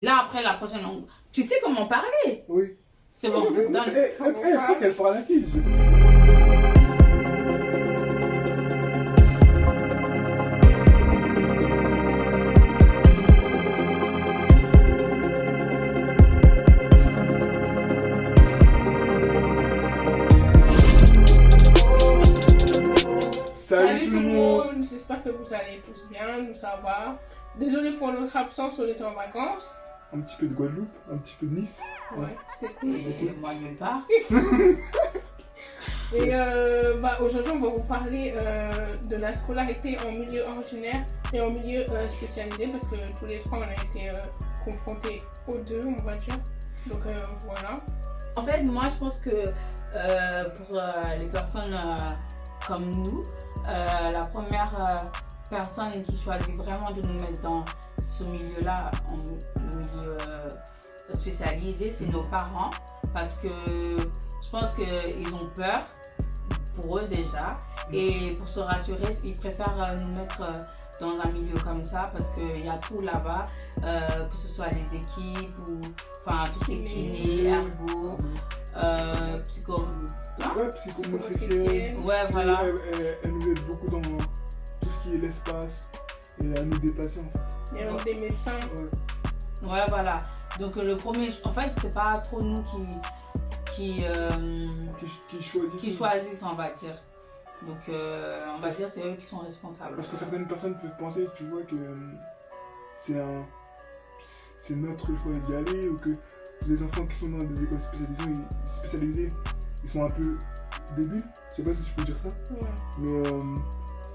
Là, après, la prochaine, tu sais comment parler. Oui. C'est bon. Mais Donne. faut qu'elle parle à qui? Salut tout le monde, j'espère que vous allez tous bien, nous ça va. Désolé pour notre absence, on était en vacances. Un petit peu de Guadeloupe, un petit peu de Nice. Ouais, c'était cool. Et moi, nulle part. Et aujourd'hui, on va vous parler de la scolarité en milieu ordinaire et en milieu spécialisé parce que tous les trois, on a été confrontés aux deux, on va dire. Donc voilà. En fait, moi, je pense que pour les personnes comme nous, la première personne qui choisit vraiment de nous mettre dans ce milieu-là, le milieu spécialisé, c'est nos parents. Parce que je pense qu'ils ont peur pour eux déjà. Et pour se rassurer, ils préfèrent nous mettre dans un milieu comme ça parce qu'il y a tout là-bas, que ce soit les équipes ou enfin tout ce qui est kiné, ergo, psycho. Hein? Ouais, psychomotricienne. Ouais, voilà. Elle nous aide beaucoup dans tout ce qui est l'espace et à nous déplacer en fait. Il y a même des médecins. Ouais, voilà. Donc le premier, en fait, c'est pas trop nous qui choisissent, on va dire. Donc on va dire c'est eux qui sont responsables. Parce que certaines personnes peuvent penser, tu vois, que c'est notre choix d'y aller ou que les enfants qui sont dans des écoles spécialisées, ils sont un peu débiles. Je sais pas si tu peux dire ça. Ouais. Mais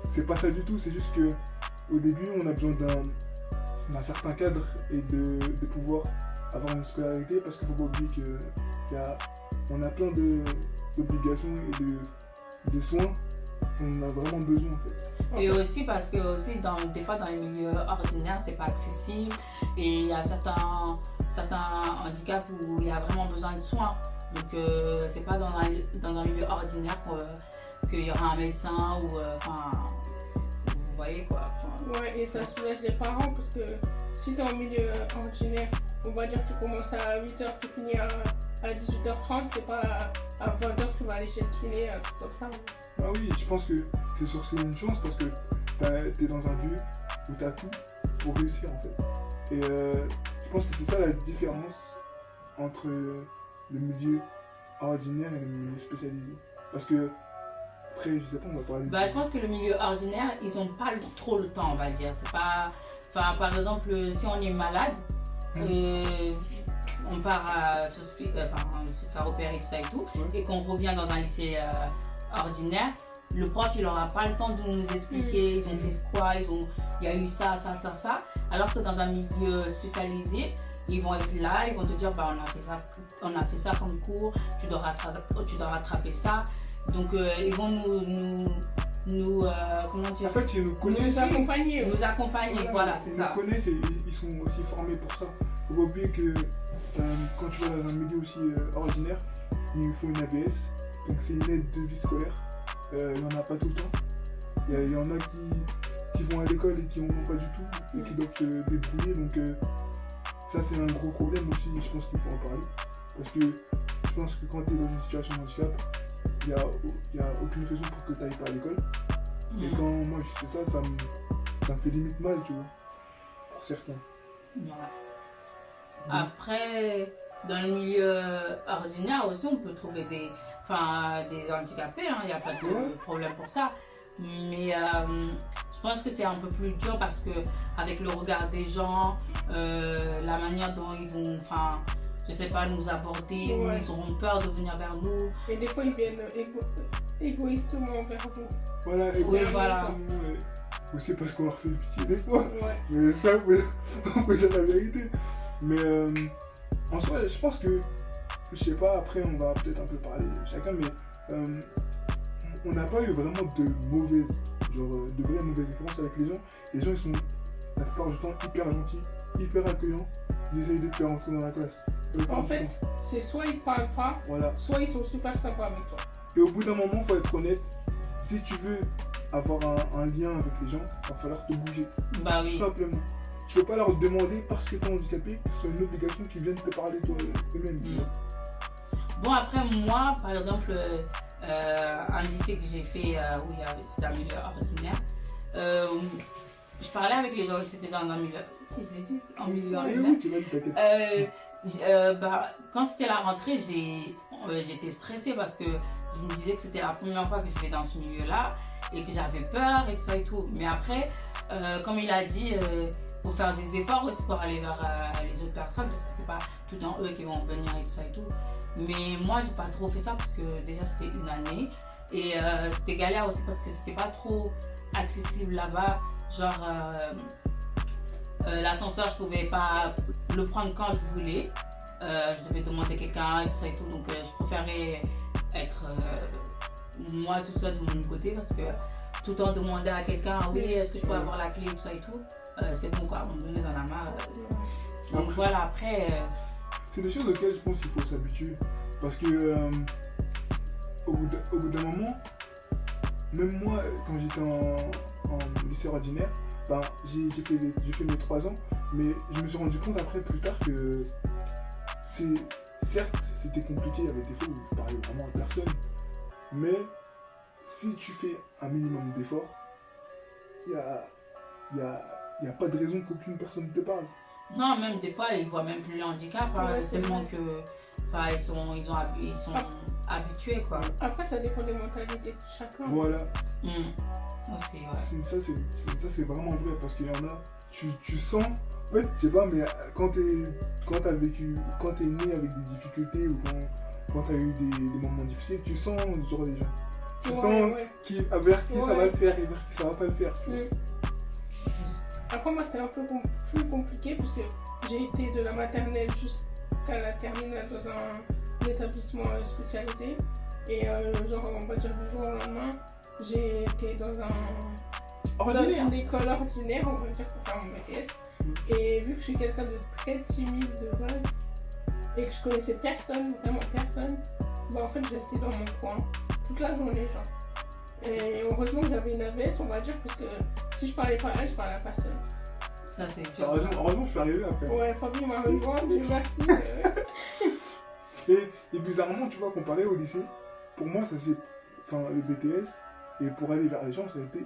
c'est pas ça du tout. C'est juste que au début, on a besoin d'un certain cadre et de pouvoir avoir une scolarité parce qu'il faut pas oublier qu'on a plein d'obligations et de soins qu'on a vraiment besoin en fait. Et aussi parce que aussi des fois dans les milieux ordinaires c'est pas accessible et il y a certains handicaps où il y a vraiment besoin de soins. Donc c'est pas dans un milieu ordinaire qu'il y aura un médecin ou enfin vous voyez quoi. Ouais, et ça soulage les parents parce que si tu es en milieu ordinaire, on va dire que tu commences à 8h, tu finis à 18h30, c'est pas à 20h que tu vas aller chez le kiné, comme ça. Ah oui, je pense que c'est une chance parce que t'es dans un lieu où t'as tout pour réussir en fait. Et je pense que c'est ça la différence entre le milieu ordinaire et le milieu spécialisé. Parce que après, je sais pas, on va parler. Je pense que le milieu ordinaire, ils ont pas trop le temps, on va dire. C'est pas. Enfin, par exemple, si on est malade, on part se faire opérer, tout ça et tout, et qu'on revient dans un lycée ordinaire, le prof, il aura pas le temps de nous expliquer, ils ont fait quoi, il y a eu ça. Alors que dans un milieu spécialisé, ils vont être là, ils vont te dire, on a fait ça comme cours, tu dois rattraper ça. Donc ils vont nous comment dire, en fait ils nous connaissent, nous accompagner, voilà, c'est ça. Ils nous connaissent et ils sont aussi formés pour ça. Faut pas oublier que quand tu vas dans un milieu aussi ordinaire, il faut une AVS, donc c'est une aide de vie scolaire. Il n'y en a pas tout le temps. Il y en a qui vont à l'école et qui n'en ont pas du tout et qui doivent se débrouiller, donc ça c'est un gros problème aussi, je pense qu'il faut en parler. Parce que je pense que quand tu es dans une situation de handicap, il n'y a aucune raison pour que tu n'ailles pas à l'école. Et quand moi je sais ça, ça me fait limite mal, tu vois, pour certains. Ouais. Après, dans le milieu ordinaire aussi, on peut trouver des handicapés, il n'y a pas de problème pour ça. Mais je pense que c'est un peu plus dur parce que avec le regard des gens, la manière dont ils vont, je sais pas, nous aborder, ou ils auront peur de venir vers nous. Et des fois ils viennent égoïstement vers nous. Voilà, voilà. Aussi parce qu'on leur fait le pitié des fois. Ouais. Mais ça, on peut dire la vérité. Mais en soi, je pense que, je sais pas, après on va peut-être un peu parler de chacun, mais on n'a pas eu vraiment de vraies mauvaises expériences avec les gens. Les gens ils sont la plupart du temps hyper gentils, hyper accueillants. Ils essayent de te faire rentrer dans la classe. En fait, c'est soit ils parlent pas, soit ils sont super sympas avec toi. Et au bout d'un moment, faut être honnête, si tu veux avoir un lien avec les gens, il va falloir te bouger. Bah oui. Tout simplement. tu peux pas leur demander parce que tu es handicapé que ce soit une obligation qu'ils viennent te parler eux-mêmes. Bon, après, moi, par exemple, un lycée que j'ai fait où c'était un milieu ordinaire, je parlais avec les gens, c'était dans un milieu. Je l'ai dit, en milieu ordinaire. Oui, tu m'as dit, t'inquiète. Quand c'était la rentrée, j'étais stressée parce que je me disais que c'était la première fois que j'étais dans ce milieu-là et que j'avais peur et tout ça et tout. Mais après, comme il a dit, faut faire des efforts aussi pour aller vers les autres personnes parce que c'est pas tout le temps eux qui vont venir et tout ça et tout. Mais moi, j'ai pas trop fait ça parce que déjà c'était une année et c'était galère aussi parce que c'était pas trop accessible là-bas. Genre, l'ascenseur, je pouvais pas le prendre quand je voulais. Je devais demander quelqu'un et tout ça et tout. Donc, je préférais être moi toute seule de mon côté parce que tout le temps demander à quelqu'un, oui, est-ce que je peux avoir la clé et tout ça et tout. C'est bon quoi, on me donnait dans la main. Donc voilà, après. C'est des choses auxquelles je pense qu'il faut s'habituer. Parce que au bout d'un moment, même moi, quand j'étais en lycée ordinaire, ben, j'ai fait mes 3 ans, mais je me suis rendu compte après, plus tard, que certes, c'était compliqué, il y avait des fois où je parlais vraiment à personne, mais si tu fais un minimum d'efforts, il y a pas de raison qu'aucune personne te parle. Non, même des fois, ils voient même plus le handicap, tellement que, ils sont habitués, quoi. Après, ça dépend des mentalités de chacun. Voilà. Aussi, ouais. Ça, c'est vraiment vrai, parce qu'il y en a, tu sens, en fait, je sais pas, mais quand t'es né avec des difficultés ou quand t'as eu des moments difficiles, tu sens ce genre des gens. Tu sens vers qui ça va le faire et vers qui ça va pas le faire. Après, moi, c'était un peu plus compliqué parce que j'ai été de la maternelle jusqu'à la terminale dans un établissement spécialisé. Et genre, on va dire du jour au lendemain, j'ai été dans une école ordinaire, on va dire, pour faire mon BTS. Et vu que je suis quelqu'un de très timide de base et que je connaissais personne, vraiment personne, bah en fait, je restais dans mon coin toute la journée, genre. Et heureusement que j'avais une AVS, on va dire, parce que si je parlais pas à elle, je parlais à personne. Ça, c'est dur. Heureusement, je suis arrivé après. Ouais, Fabien m'a rejoint, Dieu merci. Et bizarrement, tu vois, comparé au lycée, pour moi, ça c'est. Enfin, le BTS, et pour aller vers les gens, ça a été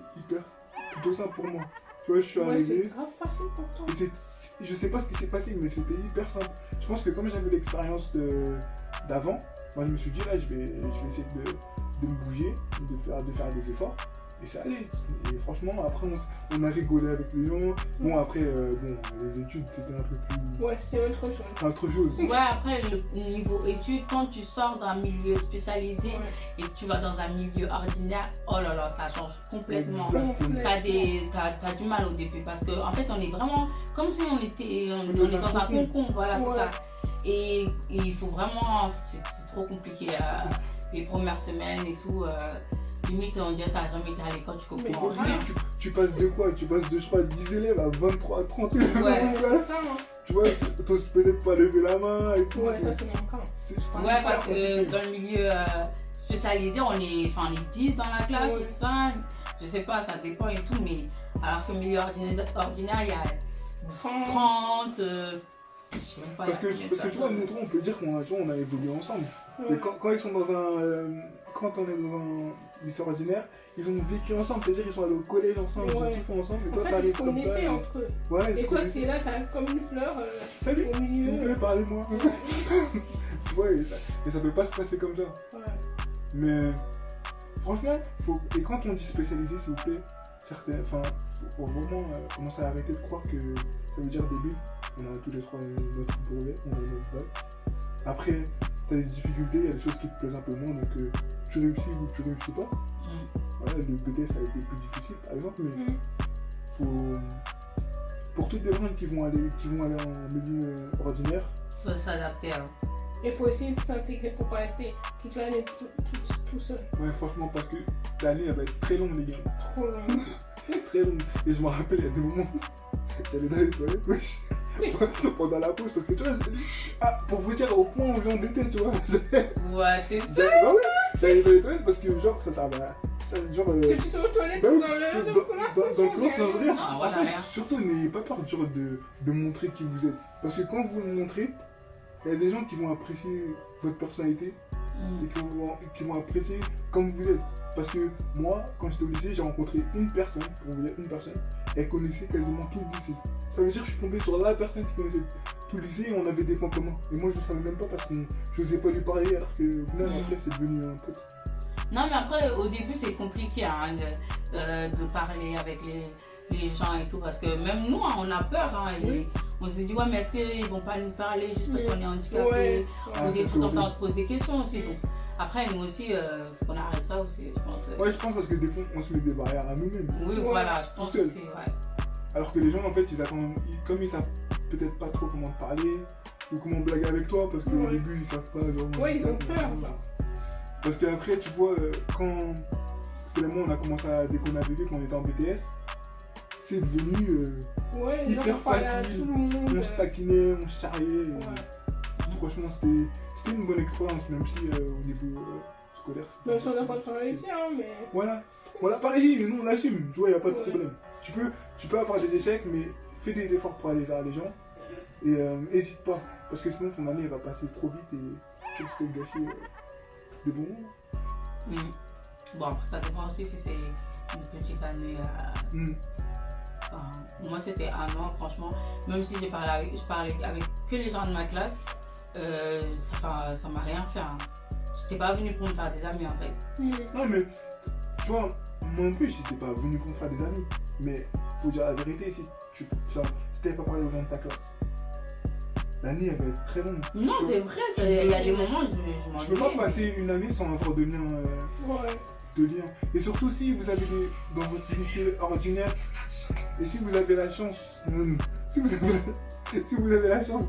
plutôt simple pour moi. Tu vois, je suis arrivé. C'est grave facile pour toi. Et je sais pas ce qui s'est passé, mais c'était hyper simple. Je pense que comme j'avais l'expérience d'avant, moi je me suis dit là, je vais essayer de me bouger, de faire des efforts. Et ça allait. Et franchement, après, on a rigolé avec les gens. Bon, après, les études, c'était un peu plus. Ouais, c'est autre chose. Ouais, après, le niveau études, quand tu sors d'un milieu spécialisé et que tu vas dans un milieu ordinaire, oh là là, ça change complètement. T'as du mal au début parce qu'en fait, on est vraiment comme si on était dans un concombre, voilà, c'est ça. Et il faut vraiment. C'est trop compliqué les premières semaines et tout. Limite, on dirait que t'as jamais été à l'école, tu comprends rien. Tu passes de quoi? Tu passes de, je crois, 10 élèves à 23, 30 ouais, c'est ça, hein. Tu vois, t'oses peut-être pas lever la main et tout. Ouais, ça c'est manquant. Ouais, parce que dans le milieu spécialisé, on est 10 dans la classe ou 5. Je sais pas, ça dépend et tout, mais alors que le milieu ordinaire, il y a 30. Je sais même pas. Parce que tu vois, nous trois, on peut dire qu'on a évolué ensemble. Mais quand ils sont dans quand on est dans un lycée ordinaire, ils ont vécu ensemble, c'est-à-dire qu'ils sont allés au collège ensemble, ils ont tout fait ensemble, et toi t'arrives comme ça. Ils entre eux. Ouais, et toi t'es là, t'arrives comme une fleur salut, au milieu. s'il vous plaît, parlez-moi. Ouais, et ça peut pas se passer comme ça. Ouais. Mais franchement, et quand on dit spécialisé, s'il vous plaît, faut vraiment commencer à arrêter de croire que ça veut dire début. On a tous les trois notre brevet, on a notre bac. Après, t'as des difficultés, il y a des choses qui te plaisent un peu moins, donc tu réussis ou tu réussis pas. Voilà, le BTS a été plus difficile par exemple, mais pour toutes les personnes qui vont aller en milieu ordinaire, faut s'adapter. Il faut essayer de s'intégrer pour pas rester toute l'année tout seul. Ouais, franchement, parce que l'année elle va être très longue, les gars. Trop longue. Très longue. Et je me rappelle, il y a des moments j'allais dans les toilettes, wesh. Pendant la pause, parce que tu vois, pour vous dire au point où j'en étais, tu vois. Ouais, t'es sûr? Bah ouais, J'allais dans les toilettes parce que genre ça servait à... Ça, genre, Que tu sois aux toilettes bah oui, dans le dans le couloir sans rien. Ah, En voilà, fait, rien. surtout n'ayez pas peur genre, de montrer qui vous êtes. Parce que quand vous le montrez, il y a des gens qui vont apprécier votre personnalité et qui vont apprécier comme vous êtes. Parce que moi, quand j'étais au lycée, j'ai rencontré une personne, pour vous dire une personne, elle connaissait quasiment tout le lycée. Ça veut dire que je suis tombé sur la personne qui connaissait tout le lycée et on avait des points communs. Et moi je ne savais même pas parce que je n'osais pas lui parler alors que même après c'est devenu un pote. Non, mais après, au début, c'est compliqué hein, de parler avec les gens et tout. Parce que même nous, hein, on a peur. Hein, et on se dit, ouais, mais est-ce qu'ils vont pas nous parler juste parce qu'on est handicapé Ouais. ou des ça, trucs comme ça, c'est on se pose des questions aussi. Donc, après, nous aussi, faut qu'on arrête ça aussi, je pense. Ouais, je pense parce que des fois on se met des barrières à nous-mêmes. Oui, Ouais. voilà, je pense Tout seul. aussi, ouais. Alors que les gens en fait ils attendent, comme ils savent peut-être pas trop comment te parler ou comment blaguer avec toi parce qu'au Ouais. début ils savent pas. Genre, Ouais, ils ont peur. Genre. Parce qu'après tu vois, quand c'était le moment où on a commencé à déconner avec eux, quand on était en BTS, c'est devenu Ouais, les gens hyper vont parler à facile. tout le monde. On se taquinait, on se charriait. Ouais. Franchement, c'était une bonne expérience, même si au niveau scolaire, c'était. Même si on n'a pas trop réussi, hein, mais. Voilà, on l'a pas réussi, et nous on assume, tu vois, il n'y a pas de Ouais. problème. Tu peux avoir des échecs, mais fais des efforts pour aller vers les gens, et hésite pas, parce que sinon ton année elle va passer trop vite et tu risques de gâcher des bons moments. Bon, après, ça dépend aussi si c'est une petite année. Enfin, moi, c'était un an, franchement. Même si je parlais avec que les gens de ma classe, ça m'a rien fait. Hein. J'étais pas venue pour me faire des amis, en fait. Non, mais tu vois, moi non plus, j'étais pas venu pour me faire des amis, mais faut dire la vérité, si t'avais pas parlé aux gens de ta classe, l'année elle va être très longue. Non, c'est vrai, il y a des moments où je m'en Tu peux pas passer une année sans avoir de lien. Ouais. De lien. Et surtout si vous avez dans votre lycée ordinaire, et si vous avez la chance, si vous avez la chance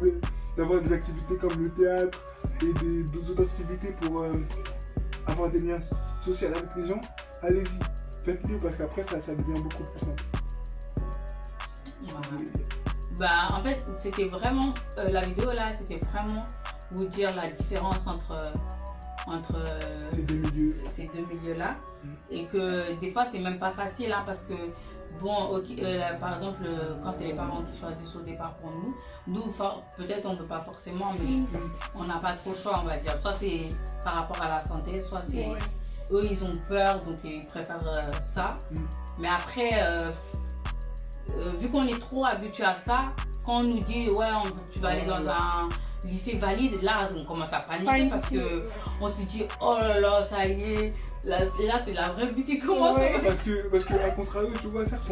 d'avoir des activités comme le théâtre et d'autres activités pour avoir des liens sociaux avec les gens, allez-y, faites-le parce qu'après ça devient beaucoup plus simple. Voilà. Bah, en fait, c'était vraiment, la vidéo là, c'était vraiment vous dire la différence entre Ces deux milieux. ces deux milieux-là. Et que des fois, c'est même pas facile hein, parce que, bon, par exemple, quand c'est les parents qui choisissent au départ pour nous, peut-être on ne veut pas forcément, mais on n'a pas trop le choix, on va dire. Soit c'est par rapport à la santé, soit c'est eux, ils ont peur, donc ils préfèrent ça. Mais après, vu qu'on est trop habitué à ça, quand on nous dit, ouais, tu vas aller dans un lycée valide, là, on commence à paniquer parce que on se dit, oh là là, ça y est, là c'est la vraie vie qui commence. Parce que à contrario, tu vois, certes,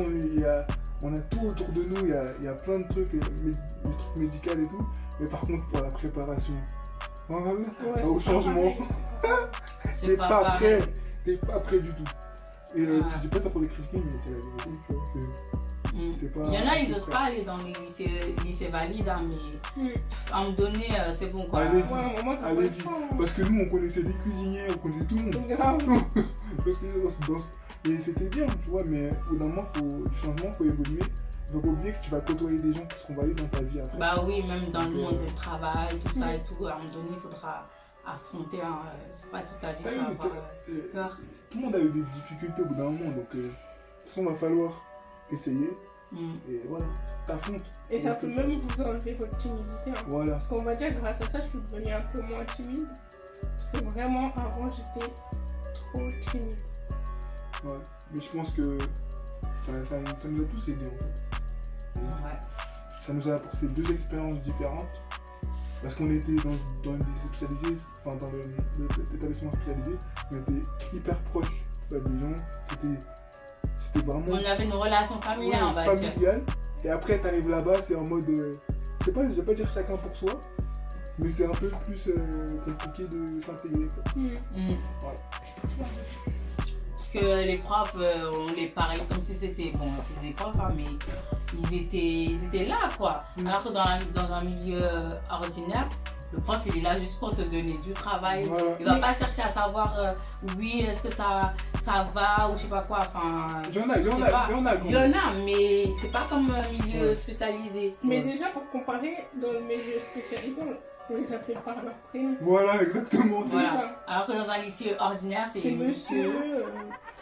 on a tout autour de nous, il y a plein de trucs, des trucs médicaux et tout, mais par contre, pour la préparation, au changement, t'es pas prêt, du tout. Et je dis pas ça pour les critiquer, mais c'est la vérité, tu vois. Il y en a, ils n'osent pas aller dans les lycées valides, hein, mais à un moment donné, c'est bon quoi. Allez-y. Parce que nous, on connaissait des cuisiniers, on connaissait tout le monde. Grave. Parce que, et c'était bien, tu vois, mais au bout d'un moment, du changement, il faut évoluer. Donc, oublier que tu vas côtoyer des gens qui seront valides dans ta vie après. Bah oui, même dans le monde du travail, tout ça et tout, à un moment donné, il faudra affronter, hein, c'est pas toute ta vie, tu vas avoir peur. Tout le monde a eu des difficultés au bout d'un moment, donc de toute façon, il va falloir essayer. Et voilà, t'affrontes. Et ça peut même vous enlever votre timidité. Hein. Voilà. Parce qu'on va dire, grâce à ça, je suis devenue un peu moins timide. Parce que vraiment, avant, j'étais trop timide. Ouais, mais je pense que ça nous a tous aidés en fait. Ouais. Ça nous a apporté deux expériences différentes. Parce qu'on était dans une lycée spécialisé, enfin dans l'établissement spécialisé, on était hyper proches des gens. C'était vraiment. On avait une relation familiale, on va dire. Et après, t'arrives là-bas, c'est en mode. Je vais pas dire chacun pour soi, mais c'est un peu plus compliqué de s'intégrer. Voilà. Parce que les profs, on les parlait comme si c'était des profs, hein, mais ils étaient là quoi. Alors que dans un milieu ordinaire, le prof il est là juste pour te donner du travail. Voilà. Il va pas chercher à savoir oui, est-ce que ça va ou je sais pas quoi. Enfin, il y en a, mais c'est pas comme un milieu spécialisé. Mais déjà, pour comparer, dans le milieu spécialisé, On les appelait par leur prénom. Voilà, exactement. C'est Voilà. ça. Alors que dans un lycée ordinaire, c'est C'est monsieur.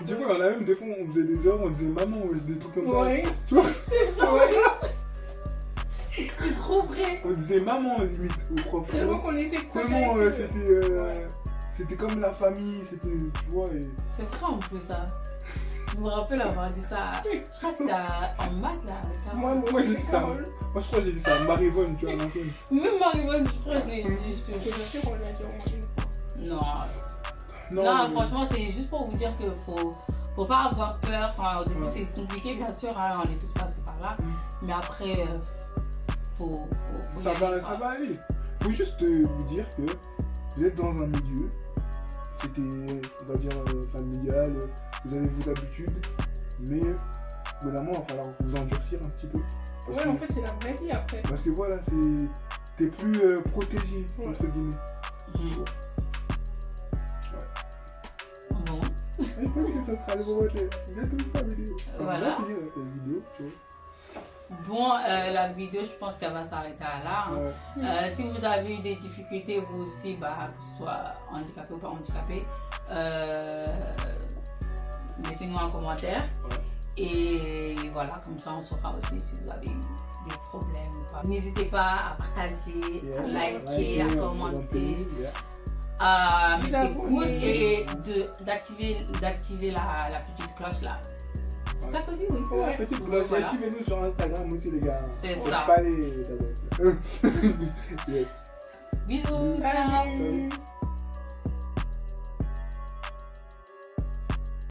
Des fois, il y en a même, des fois, on faisait des heures, on disait maman, ou des trucs comme Ouais. ça. Tu vois, Ouais. C'est trop vrai. on disait maman limite au prof. Tellement qu'on était proches. Tellement avec eux. c'était c'était comme la famille, c'était, tu vois. Et... C'est vrai en plus ça. Je me rappelle avoir dit ça. Je crois que c'était en maths là. Avec un... Moi, Moi, j'ai c'est dit ça. Carole. Moi, je crois que j'ai dit ça à Marivonne, tu vois, l'ancienne. Même Marivonne, je crois que je l'ai dit. Je te C'est jure. bien sûr qu'on l'a dit au moins une fois. Non. Non, mais- franchement, c'est juste pour vous dire que faut pas avoir peur. Enfin, au début, Ouais. c'est compliqué, bien sûr. Hein, on est tous passés par là. Mais après, faut y ça aller, va, quoi. ça va aller. Faut juste vous dire que vous êtes dans un milieu, c'était, on va dire, familial, vous avez vos habitudes, mais au bout d'un moment, il va falloir vous endurcir un petit peu. Parce, Ouais, que, en fait, c'est la vraie vie après. parce que voilà, t'es plus protégé, Ouais. entre guillemets. Mhm. Bon, Je pense que ça sera le moment de bientôt la vidéo. Voilà. On va finir cette vidéo, tu vois. bon la vidéo, je pense qu'elle va s'arrêter là. Hein. Ouais. Si vous avez eu des difficultés, vous aussi, bah, que ce soit handicapé ou pas handicapé, laissez-nous un commentaire. Ouais. Et voilà, comme ça on saura aussi si vous avez eu des problèmes ou pas. N'hésitez pas à partager, Yes. à liker, à commenter, Yeah. à Vous mettre des abonner. pouces et d'activer la petite cloche là. C'est ça que je dis, oui. Ouais. Petite cloche, Voilà. suivez-nous sur Instagram aussi, les gars. C'est Faut ça. Pas les... Yes. Bisous, ciao. Salut.